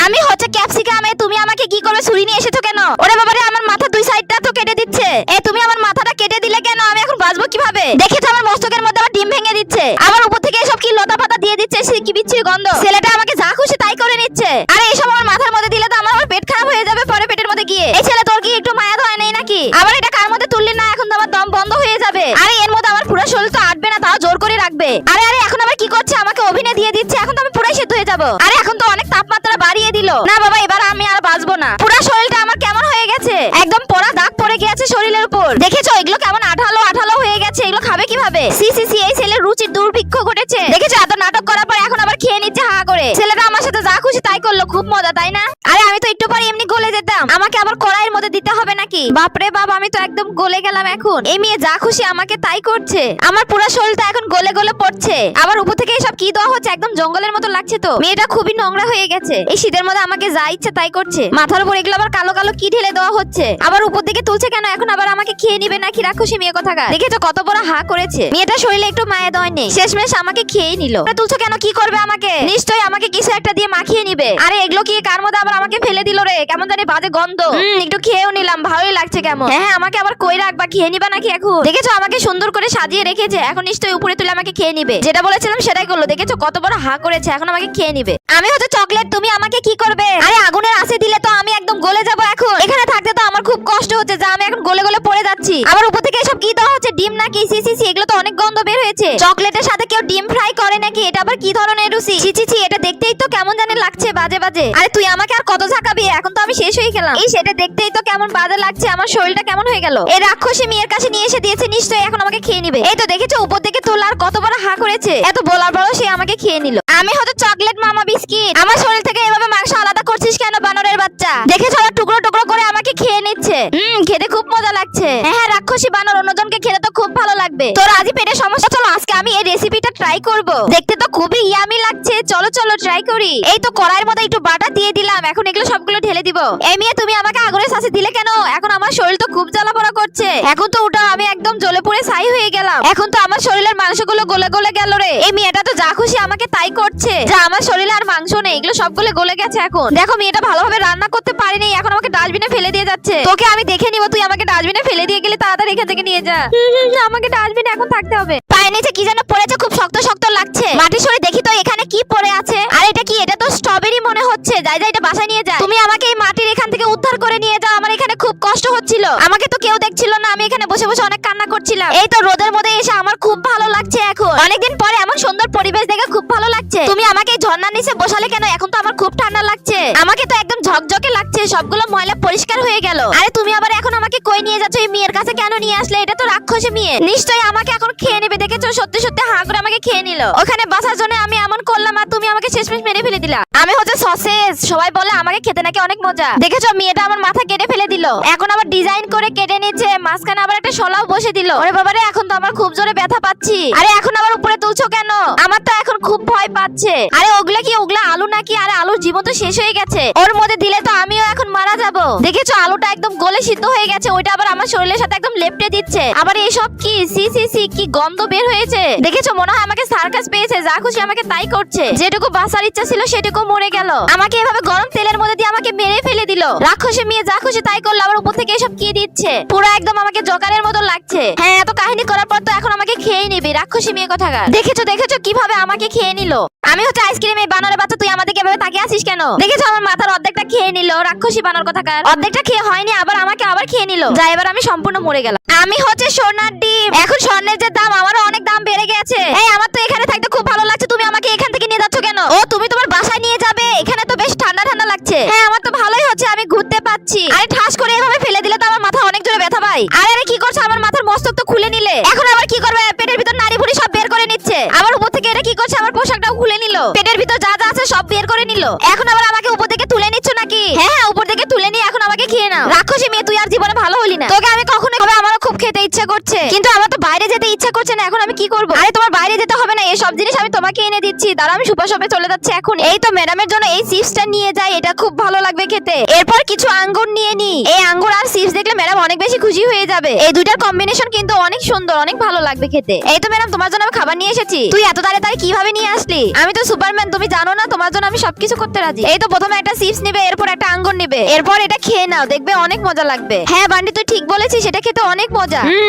আমি হচ্ছে ক্যাপসিকাম। তুমি আমাকে কি করবে? ছুরি নিয়ে এসেছো কেন? ওরে বাবারে, আমার মাথা দুই সাইডটা তো কেটে দিচ্ছে। তুমি আমার মাথাটা কেটে দিলে কেন? আমি এখন বাঁচবো কিভাবে? দেখেছো আমার মস্তকের মধ্যে আবার ডিম ভেঙে দিচ্ছে। আবার উপর থেকে এসব কি লতা পাতা দিয়ে দিচ্ছে, সে কি বিচ্ছিরি গন্ধ। ছেলেটা আমাকে যা খুশি তাই করে নিচ্ছে। আরে এসব আমার মাথার মধ্যে দিলে তো আমার পেট খারাপ হয়ে যাবে পরে পেটের মধ্যে গিয়ে। এই ছেলে, তোর কি একটু মায়া ধরে নেই নাকি? আবার এটা কার মধ্যে তুললি না? এখন তো আমার দম বন্ধ হয়ে যাবে। আরে এর মধ্যে আমার পুরো শরীর তো আটবে না, তাও জোর করে রাখবে। আরে আরে, এখন আবার কি করছে? আমাকে অভিনয় দিয়ে দিচ্ছে। এখন তো আমি পুরাই সেদ্ধ হয়ে যাবো। আরে এখন তো অনেক তাপমাত্রা বাড়িয়ে দিল। না বাবা, এবার আমি আর বাঁচবো না। পুরো শরীরটা আমার কেমন হয়ে গেছে, একদম পোড়া দাগ পড়ে গেছে শরীরের উপর। দেখেছো এগুলো কেমন আঠালো আঠালো হয়ে গেছে? এগুলো খাবে কিভাবে? সি সি সি, এই ছেলের রুচির দুর্ভিক্ষ ঘটেছে। দেখেছো এত নাটক করার পর এখন আবার খেয়ে নিচ্ছে হা করে। ছেলেটা আমার সাথে যা খুশি তাই করলো, খুব মজা তাই না? আরে আমি তো একটু পরে এমনি গলে যেতাম, আমাকে আবার কড়াইয়ের মধ্যে দিতে হবে নাকি? বাপরে বাপ, আমি তো একদম গলে গেলাম এখন। এই মেয়ে যা খুশি আমাকে তাই করছে। আমার পুরো শরীরটা এখন গলে গলে পড়ছে। আবার উপর থেকে এসব কি দেওয়া হচ্ছে? একদম জঙ্গলের মতো লাগছে তো। মেয়েটা খুবই নোংরা হয়ে গেছে। এই শীতের মধ্যে আমাকে যা ইচ্ছে তাই করছে। মাথার উপর এগুলো আবার কালো কালো কি ঢেলে দেওয়া হচ্ছে? আবার উপর দিকে তুলছে কেন? এখন আবার আমাকে খেয়ে নিবে নাকি? রাক্ষসী মেয়ে কোথাকার। দেখেছো কত বড় হা করেছে। মেয়েটা শরীরে একটু মায়া দয় নেই, শেষমেশ আমাকে খেয়ে নিল। তুলছো কেন? কি করবে আমাকে? নিশ্চয়ই আমাকে কিছু একটা দিয়ে মাখিয়ে নিবে। আরে এগুলো কি কার মধ্যে আবার আমাকে ফেলে দিল রে? কেমন জানি বাজে গন্ধ। একটু খেয়েও নিলাম, ভালোই লাগছে কেমন। হ্যাঁ, আমাকে আবার কই রাখবা? খেয়ে নিবা নাকি এখন? দেখেছো আমাকে সুন্দর করে সাজিয়ে রেখেছে, এখন নিশ্চয়ই উপরে তুলে আমাকে খেয়ে নিবে। যেটা বলেছিলাম সেটাই করলো। দেখেছো কত বড় হা করেছে, এখন আমাকে খেয়ে নিবে। আমি হচ্ছে চকলেট, তুমি আমাকে কি করবে? আরে আগুনের আঁচে দিলে তো আমি একদম গলে যাবো। এখন এখানে থাকতে তো আমার খুব কষ্ট হচ্ছে, যা আমি এখন গলে গলে পড়ে যাচ্ছি। আবার উপর থেকে এসব কি দেওয়া হচ্ছে? ডিম নাকি? সি সি সি, এগুলো তো অনেক গন্ধ বের হয়েছে। চকলেটের সাথে কেউ ডিম ফ্রাই করে নাকি? এটা আবার কি ধরনের রুচি? ছি ছি ছি, এটা দেখতেই তো কেমন জানি লাগছে, বাজে বাজে। আরে তুই আমাকে আর কত ঝাঁকাবি? এখন তো আমি শেষ হয়ে গেলাম। এই সেটা দেখতেই তো কেমন বাজে লাগছে। আমার শরীরটা কেমন হয়ে গেল। এই রাক্ষসী মেয়ের কাছে নিয়ে এসে দিয়েছে, নিশ্চয়ই এখন আমাকে খেয়ে নিবে। এই তো দেখেছো উপর থেকে তোলার কত বড় হা করেছে। এত বলার পরও সে আমাকে খেয়ে নিল। আমি হয়তো চকলেট মামা বিস্কিট। আমার শরীর থেকে এভাবে মাংস আলাদা করছিস কেন বানরের বাচ্চা? দেখেছো আবার টুকরো টুকরো করে আমাকে খেয়ে নিচ্ছে। খেতে খুব মজা লাগছে। হ্যাঁ, রাক্ষসী বানর অন্যজনকে খেতে তো খুব ভালো লাগবে। তোর আজই পেটে সমস্যা। চলো আজকে আমি এই রেসিপিটা ট্রাই করব। দেখতে তো খুবই ইয়ামি লাগছে। চলো চলো ট্রাই করি। এই তো কড়াইয়ের মধ্যে একটু বাটা দিয়ে দিলাম, এখন এগুলো সবগুলো ঢেলে দিব। এই মেয়ে, তুমি আমাকে আগুনের সাথে দিলে কেন? এখন আমার শরীর তো খুব জ্বালা পোড়া করছে। এখন তো ওটা আমি একদম জ্বলে পুড়ে ছাই হয়ে গেলাম। এখন তো আমার শরীরের মাংসগুলো গলে গলে গেল রে। এই মেয়েটা তো যা খুশি আমাকে তাই করছে, যা আমার শরীরে আর মাংস নেই, এগুলো সবগুলো গলে গেছে। এখন দেখো মেয়েটা ভালোভাবে রান্না করতে পারেনি, এখন আমাকে ডাস্টবিনে ফেলে দিয়ে যাচ্ছে। তোকে আমি দেখে নিব, তুই আমাকে ডাস্টবিনে ফেলে দিয়ে গেলে তাড়াতাড়ি এখান থেকে নিয়ে যা। আমাকে ডাস্টবিনে এখন থাকতে হবে। পায়ের নিচে কি যেন পড়েছে, খুব শক্ত শক্ত লাগছে। মাটির সরে দেখি তো এখানে কি পড়ে আছে। আর এটা কি? এটা তো স্ট্রবেরি মনে হচ্ছে। যাই যাই, এটা বাসায় নিয়ে যায়। তুমি আমাকে এই মাটির এখান থেকে উদ্ধার করে নিয়ে যাও, আমার এখানে খুব কষ্ট হচ্ছিল। আমাকে তো কেউ দেখছিল না, আমি এখানে বসে বসে অনেক কান্না করছিলাম। এই তো রোদের মধ্যে এসে আমার খুব ভালো লাগছে। এখন অনেকদিন পরে এমন সুন্দর পরিবেশ দেখে খুব ভালো লাগছে। তুমি আমাকে এই ঝর্ণার নিচে বসালে কেন? এখন তো আমার খুব ঠান্ডা লাগছে। আমাকে তো একদম ঝকঝকে লাগছে, সবগুলো ময়লা পরিষ্কার হয়ে গেল। আরে তুমি আবার এখন আমাকে কই নিয়ে যাচ্ছ? এই মেয়ের কাছে কেন নিয়ে আসলে? এটা তো রাক্ষসী মেয়ে, নিশ্চয়ই আমাকে এখন খেয়ে নেবে। দেখেছো সত্যি সত্যি হা করে আমাকে খেয়ে নিল। ওখানে বাসার জন্য আমি এমন করলাম আর তুমি আমাকে শেষমেশ মেরে ফেলে দিলা। আমি হচ্ছে সসেজ, সবাই বলে আমাকে খেতে নাকি অনেক মজা। দেখেছো মেয়েটা আমার মাথা কেটে ফেলে দিল, এখন আবার ডিজাইন করে কেটে নিচ্ছে, মাঝখানে আবার একটা শলাও বসে দিল। ওরে বাবারে, এখন তো আমার খুব জোরে ব্যথা পাচ্ছি। আরে এখন আবার উপরে তুলছো কেন? আমার তো এখন খুব ভয় পাচ্ছে। আরে ওগুলা কি? ওগুলা আলু নাকি? আরে আলুর জীবন তো শেষ হয়ে গেছে, ওর মধ্যে দিলে তো আমিও এখন মারা যাব। দেখেছো আলুটা একদম গলে সিদ্ধ হয়ে গেছে, ওইটা আবার আমার শরীরের সাথে একদম লেপটে দিচ্ছে। আবার এইসব কি? সি সি সি, কি গন্ধ বের হয়েছে। দেখেছো মনে হয় আমাকে সার্কাস পেয়েছে, যা খুশি আমাকে তাই করছে। যেটুকু বাঁচার ইচ্ছা ছিল সেটুকু মরে গেল। আমাকে এভাবে গরম তেলের মধ্যে দিয়ে আমাকে মেরে ফেলে দিল। রাক্ষসী মেয়ে যা খুশি তাই করলো, আবার উপর থেকে এসব কি দিচ্ছে। পুরো একদম আমাকে জোকারের মতো লাগছে। হ্যাঁ, এত কাহিনী করার পর তো এখন আমাকে খেয়ে নিবি, রাক্ষসী মেয়ে কোথাকার। দেখেছো দেখেছো কিভাবে আমাকে খেয়ে নিল। আমি হচ্ছে আইসক্রিম, এই বানরের বাচ্চা, তুই আমাদেরকে এভাবে তাকিয়ে আছিস কেন? দেখেছো আমার মাথার অর্ধেকটা খেয়ে নিল, রাক্ষসী বানর কোথাকার। অর্ধেকটা খেয়ে হয়নি, আবার আমাকে আবার খেয়ে নিল। যা, এবার আমি সম্পূর্ণ মরে গেলাম। আমি হচ্ছে সোনার ডিম। এখন স্বর্ণের যে দাম, আমারও অনেক দাম বেড়ে গেছে। এই আমার তো এখানে থাকতে খুব ভালো লাগছে, তুমি আমাকে এখান থেকে নিয়ে যাচ্ছ কেন? ও তুমি তোমার বাসায় নিয়ে যাবে? এখানে তো বেশ ঠান্ডা ঠান্ডা লাগছে। হ্যাঁ, আমার তো ভালোই হচ্ছে, আমি ঘুরতে পাচ্ছি। আরে ঠাস করে এভাবে ফেলে দিলে তো আমার মাথা অনেক জোরে ব্যথা পাই। আরে আরে কি করছো? আমার মাথার মস্তক তো খুলে নিলে, এখন আবার কি করবে? পেটের ভিতর নাড়ি ভুড়ি সব বের করে নিচ্ছে। আবার উপর থেকে এটা কি করছে? আমার পোশাকটাও খুলে নিল, পেটের ভিতর যা যা আছে সব বের করে নিল। এখন আবার আমাকে উপর থেকে তুলে নিচ্ছ নাকি? হ্যাঁ হ্যাঁ, উপর থেকে তুলে নিয়ে এখন আমাকে খেয়ে নাও। রাক্ষসী মেয়ে, তুই আর জীবনে ভালো হলি না। তোকে আমি কখনো খাবে, আমারও খুব খেতে ইচ্ছা করছে, কিন্তু আমার তো বাইরে যেতে ইচ্ছা করছে না। এখন আমি কি করব? আরে তোমার বাইরে যেতে হবে না, এই সব জিনিস আমি তোমাকে এনে দিচ্ছি। দাঁড়া, আমি সুপার শপে চলে যাচ্ছি এখন। এই তো ম্যাডামের জন্য এই চিপসটা নিয়ে যাই, এটা খুব ভালো লাগবে খেতে। এরপর কিছু আঙ্গুর নিয়ে নি। এই আঙ্গুর আর চিপস দেখলে ম্যাডাম অনেক বেশি খুশি হয়ে যাবে। এই দুইটার কম্বিনেশন কিন্তু অনেক সুন্দর, অনেক ভালো লাগবে খেতে। এই তো ম্যাডাম তোমার জন্য আমি খাবার নিয়ে এসেছি। তুই এত তাড়াতাড়ি কিভাবে নিয়ে আসলি? আমি তো সুপারম্যান, তুমি জানো না, তোমার জন্য আমি সবকিছু করতে রাজি। এই তো প্রথমে একটা চিপস নিবে, এরপর একটা আঙ্গুর নিবে, এরপর এটা খেয়ে নাও, দেখবে অনেক মজা লাগবে। হ্যাঁ বান্ডি তুই ঠিক বলেছিস, এটা খেতে অনেক মজা।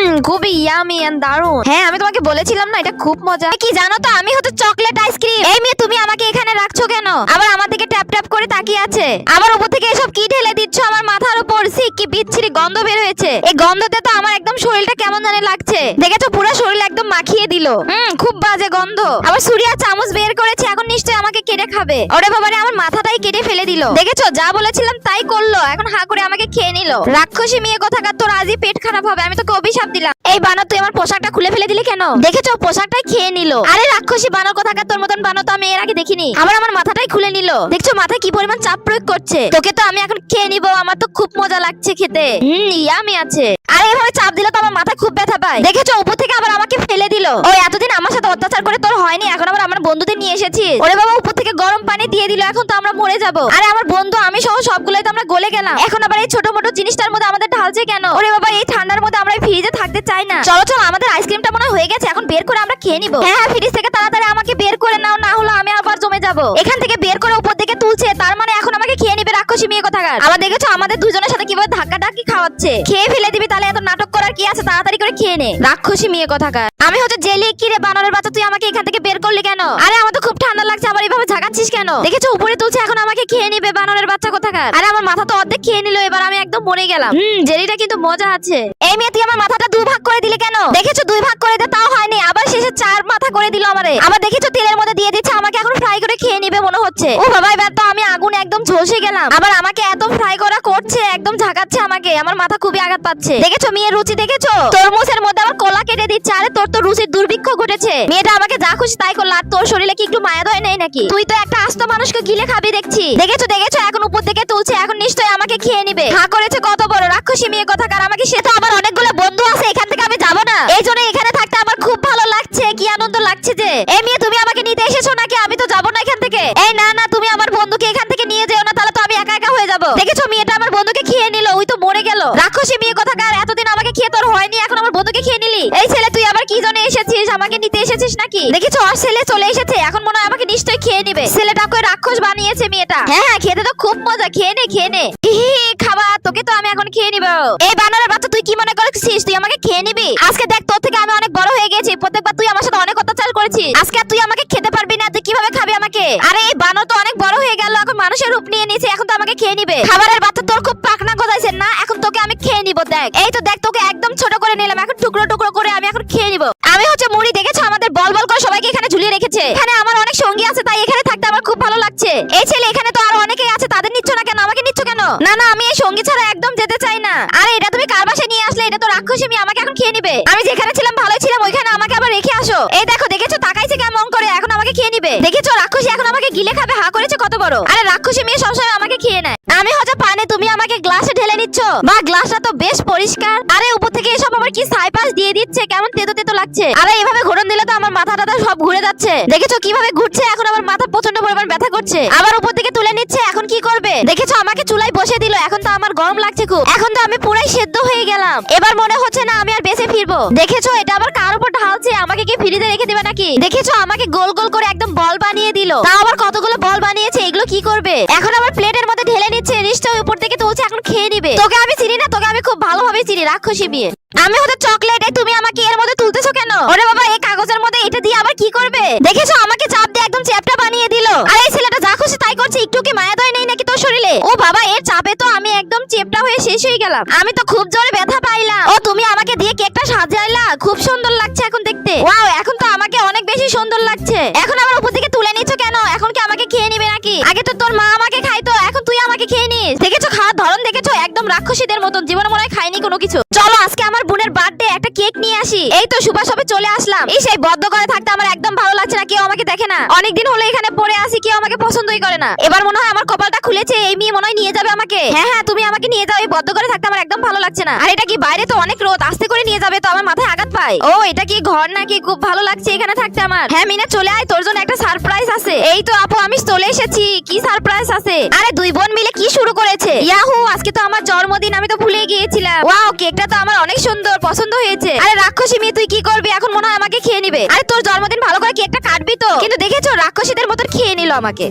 খুবই ইয়ামি এন্ড দারুণ। হ্যাঁ আমি তোমাকে বলেছিলাম না এটা খুব মজা। কি জানো তো আমি হচ্ছে চকলেট আইসক্রিম। এই মেয়ে তুমি আমাকে এখানে রাখছো কেন? আবার আমার দিকে ট্যাপ ট্যাপ করে তাকিয়ে আছে। আবার উপর থেকে এসব কি ঢেলে দিচ্ছ আমার মাথার উপর? সি কি বিচ্ছিরি গন্ধ বের হয়েছে। এই গন্ধতে তো আমার একদম শরীরটা কেমন জানি লাগছে। দেখেছো পুরো শরীর একদম মাখিয়ে দিল। খুব বাজে গন্ধ। আবার সুরিয়া চামচ বের করেছে, এখন নিশ্চয়ই আমাকে কেটে খাবে। ওরে বাবারে আমার মাথাটাই কেটে ফেলে দিল। দেখেছো যা বলেছিলাম তাই করলো, এখন হা করে আমাকে খেয়ে নিল। রাক্ষসী মেয়ে কোথাকার, তোর আজই পেট খারাপ হবে, আমি তোকে অভিশাপ দিলাম। এই বানর তুই আমার পোশাকটা খুলে ফেলে দিলি কেন? দেখেছো পোশাকটাই খেয়ে নিল। আরে রাক্ষসী বানর কোথাকার, তোর মতন বানর তো আমি এর আগে দেখিনি। আবার আমার মাথাটাই খুলে নিল। দেখছো মাথায় কি পরিমাণ চাপ প্রয়োগ করছে। তোকে তো আমি এখন খেয়ে নিব, আমার তো খুব মজা লাগছে খেতে। ইয়ামি আছে। আরে এভাবে চাপ দিলে তো আমার মাথা খুব ব্যথা পায়। দেখেছো উপর থেকে আবার আমাকে ফেলে দিল। ও এতদিন আমার সাথে অত্যাচার করে তোর হয়নি, এখন আবার আমার বন্ধুদের নিয়ে এসেছিস। ওরে বাবা উপর থেকে গরম পানি দিয়ে দিল, এখন তো আমরা মরে যাব। আরে আমার বন্ধু আমি সহ সবগুলোই তো আমরা গলে গেলাম, এখন আবার এই ছোট মোটো জিনিসটার মধ্যে আমাদের ঢালছে কেন? ওরে বাবা এই ঠান্ডার মধ্যে আমরা ফ্রিজে থাকতে চাই না। চলো চলো আমাদের আইসক্রিমটা মনে হয়ে গেছে, এখন বের করে আমরা খেয়ে নিব। হ্যাঁ ফ্রিজ থেকে তাড়াতাড়ি আমাকে বের করে নাও, না হলে আমি আবার জমে যাব। এখান থেকে বের করে উপর দিকে তুলছে, তার মানে এখন আমাকে খেয়ে নিবে রাক্ষসী মেয়ে কোথাকার। আবার দেখেছো আমাদের দুজনের সাথে কিভাবে ধাক্কা ধাক্কি খাওয়াচ্ছে। খেয়ে ফেলে দিবি তাহলে, এত নাটক করার কি আছে? তাড়াতাড়ি করে খেয়ে নে রাক্ষসী মেয়ে কোথাকার। আমি হচ্ছে জেলি। কি রে বানরের বাচ্চা, তুই আমাকে এখান থেকে বের করলি কেন? আরে আমার তো খুব ঠান্ডা লাগছে, আবার এভাবে ঝাঁকাচ্ছিস কেন? দেখেছো উপরে তুলছে, এখন আমাকে খেয়ে নিবে বানরের বাচ্চা কোথাকার। আরে আমার মাথা তো অর্ধেক খেয়ে নিল, এবার আমি একদম মরে গেলাম। জেলিটা কিন্তু মজা আছে। এই মেয়ে তুই আমার মাথাটা দুই ভাগ করে দিলি কেন? দেখেছো দুই ভাগ করে দে তাও হয়নি, আবার শেষে চার মাথা করে দিল আমারে। আবার দেখেছো তেলের মধ্যে দিয়ে দিচ্ছে, আমাকে এখন ফ্রাই করে খেয়ে নিবে মনে হচ্ছে। ও বাবা এবার তো আমি আগুনে একদম ঝলসে গেলাম। আবার আমাকে এত ফ্রাই করা করছে, একদম ঝাঁকাচ্ছে আমাকে, আমার মাথা খুবই আঘাত পাচ্ছে। দেখেছো মেয়ের রুচি দেখেছো? তরমুজের মধ্যে আবার কলা কেটে দিচ্ছে। আরে তোর তো রুচির দুর্ভিক্ষ ঘটেছে। মেয়েটা আমাকে যা খুশি তাই করলো, আর তোর শরীরে কি একটু মায়া দয় নেই নাকি? তুই তো একটা আস্ত মানুষকে গিলে খাবি দেখছি। দেখেছো দেখেছো এখন উপর থেকে তুলছে, এখন নিশ্চয়ই আমাকে খেয়ে নিবে। হা করেছে কত বড় রাক্ষসী মেয়ে কোথাকার। আমাকে সে তো আমার অনেকগুলো বন্ধু আছে, এখান থেকে আমি যাব না। এই জন্য এখানে থাকতে আমার খুব ভালো লাগছে, কি আনন্দ লাগছে যে। এই মেয়ে তুমি আমাকে নিতে এসেছো নাকি? আমি তো যাব না এখান থেকে। এই না না তুমি আমার বন্ধুকে এখান থেকে নিয়ে যেও না, তাহলে তো আমি একা একা হয়ে যাব। দেখেছো মেয়েটা আমার বন্ধুকে খেয়ে নিল, ওই তো মরে গেল। রাক্ষসী মেয়ে কোথাকার, এতদিন আমাকে খেয়ে তোর হয়নি, এখন আমার বন্ধুকে খেয়ে নিলি। এই ছেলে তুই আবার কি জন্য এসেছিস? আমাকে নিতে এসেছিস নাকি? দেখেছো আর ছেলে চলে এসেছে, এখন মনে হয় আমাকে নিশ্চয়ই খেয়ে নিবে। ছেলেটাকে রাক্ষস বানিয়েছে মেয়েটা। হ্যাঁ হ্যাঁ খেতে তো খুব মজা, খেয়ে নে খেয়ে নে। খাবা তোকে তো আমি এখন খেয়ে নিব। এই বানরের বাচ্চা তুই কি মনে করছিস তুই আমাকে খেয়ে নিবি? আজকে দেখ তোর থেকে আমি অনেক বড় হয়ে গেছি, প্রত্যেকবার তুই আমার সাথে অনেক অত্যাচার করেছিস। আজকে আর তুই আমাকে খেতে পারবি না, তুই কিভাবে খাবি আমাকে? আরে এই বানর তো অনেক বড় হয়ে গেল, এখন মানুষের রূপ নিয়ে নিয়েছে, এখন তো আমাকে খেয়ে নিবে। খাবারের বাচ্চা তোর খুব পাকনা গজাইছে না, এখন তোকে আমি খেয়ে নিব। দেখ এই তো দেখ তোকে একদম ছোট করে নিলাম, এখন টুকরো টুকরো করে আমি এখন খেয়ে নিব। আমি হচ্ছে মুড়ি, দেখেছো আমাদের বল বল করে সবাইকে এখানে ঝুলিয়ে রেখেছে। এখানে আমার অনেক সঙ্গী আছে, তাই এখানে থাকতে আমার খুব ভালো লাগছে। এই ছেলে এখানে তো আরো অনেকেই আছে, তাদের নিচ্ছ না কেন? আমাকে নিচ্ছ কেন? না না আমি এই সঙ্গী ছাড়া একদম যেতে চাই না। আরে এটা তুমি কার বাসায় নিয়ে আসলে? এটা তো রাক্ষসী মেয়ে, আমাকে এখন খেয়ে নিবে। আমি যেখানে ছিলাম ভালোই ছিলাম, ওইখানে আমাকে আবার রেখে আসো। এই দেখো দেখেছো তাকাইছে কেমন করে, এখন আমাকে খেয়ে নিবে। দেখেছো রাক্ষসী এখন আমাকে গিলে খাবে, হা করেছে কত বড়। আরে রাক্ষসী মেয়ে সবসময় আমাকে খেয়ে নেয়। আমি হচ্ছে পানি, তুমি আমাকে গ্লাসে ঢেলে নিচ্ছ। বা গ্লাসটা তো বেশ পরিষ্কার। আরে উপর থেকে এসব আমার কি সাইপাস দিয়ে দিচ্ছে, কেমন তেতো তেতো লাগছে। আরে এভাবে ঘোরন দিলে তো আমার মাথা টাথা সব ঘুরে যাচ্ছে। দেখেছো কিভাবে ঘুরছে, এখন আমার মাথা প্রচন্ড পরিমাণ ব্যথা করছে। আবার উপর থেকে তুলে নিচ্ছে, এখন কি করবে? দেখেছো আমাকে চুলায় বসে দিল, এখন তো আমার গরম লাগছে খুব। এখন তো আমি পুরাই সেদ্ধ হয়ে গেলাম, এবার মনে হচ্ছে না আমি আর বেঁচে ফিরবো। দেখেছো এটা আবার কার উপর ঢালছে, আমাকে কি ফ্রিজে রেখে দিবে নাকি? দেখেছো আমাকে গোল গোল করে একদম বল বানিয়ে দিল, তাও আবার কতগুলো বল বানিয়েছে, এগুলো কি করবে? এখন আবার প্লেটের মধ্যে ঢেলে নিচ্ছে, নিশ্চয়ই উপর থেকে তুলছে, এখন খেয়ে নিবে। তোকে আমি চিনি না, তোকে আমি খুব ভালোভাবে চিনি রাক্ষসী মেয়ে। আমি হচ্ছে চকলেট, তুমি আমাকে এর মধ্যে তুলতেছো কেন? ওরে বাবা এই কাগজের মধ্যে এটা দিয়ে আবার কি করবে? দেখেছো আমাকে চাপ দিয়ে একদম চ্যাপটা বানিয়ে দিল। আর এই ছেলেটা যা খুশি তাই করছে, একটু কি মায়া দয় নেই নাকি তোর শরীরে? ও বাবা এর চাপে তো আমি একদম চেপটা হয়ে শেষ হয়ে গেলাম। আমি তো খুব জোরে ব্যথা পাইলাম। ও তুমি আমাকে দিয়ে কেকটা সাজাইলা, খুব সুন্দর লাগছে এখন দেখতে। ওয়াও এখন তো আমাকে অনেক বেশি সুন্দর লাগছে। এখন আবার উপর থেকে তুলে নিচ্ছ কেন? এখন কি আমাকে খেয়ে নিবে নাকি? আগে তো তোর মা আমাকে খাইতো, এখন তুই আমাকে খেয়ে নিস। দেখেছো খাওয়ার ধরন দেখেছো, একদম রাক্ষসীদের মতন, জীবনে মনে হয় খাইনি কোনো কিছু। চলো আজকে আমার বোনের বার্থডে, একটা কেক নিয়ে আসি। এই তো সুভাষ সবে চলে আসলাম। এই সেই বদ্ধ করে থাকতে আমার একদম ভালো লাগছে না, কেউ আমাকে দেখে না। অনেকদিন হলো এখানে পড়ে আসি, কেউ আমাকে পছন্দই করে না। এবার মনে হয় আমার কপালটা খুলেছে, এই মেয়ে মনে হয় নিয়ে যাবে আমাকে। হ্যাঁ হ্যাঁ তুমি আমাকে নিয়ে যাও, এই বদ্ধ করে থাকতে আমার একদম ভালো লাগছে না। আর এটা কি বাইরে তো অনেক রোদ, আস্তে করে নিয়ে যাবে তো আমার মাথায় আঘাত পায়। ও এটা কি ঘর নাকি? খুব ভালো লাগছে এখানে থাকতে আমার। হ্যাঁ মিনা চলে আয়, তোর জন্য একটা সারপ্রাইজ আছে। এই তো আপু আমি চলে এসেছি, কি সারপ্রাইজ আছে? আরে দুই বোন মিলে কি শুরু করেছে? ইয়াহু, আজকে তো আমার জন্মদিন, আমি তো ভুলে গিয়েছিলাম। ওয়াও, কেকটা তো আমার অনেক সুন্দর, পছন্দ হয়েছে। আরে রাক্ষসী মেয়ে, তুই কি করবি এখন? মনে হয় আমাকে খেয়ে নিবে। আরে তোর জন্মদিন, ভালো করে কেকটা কাটবি তো। কিন্তু দেখেছো রাক্ষসীদের মতন খেয়ে নিল আমাকে।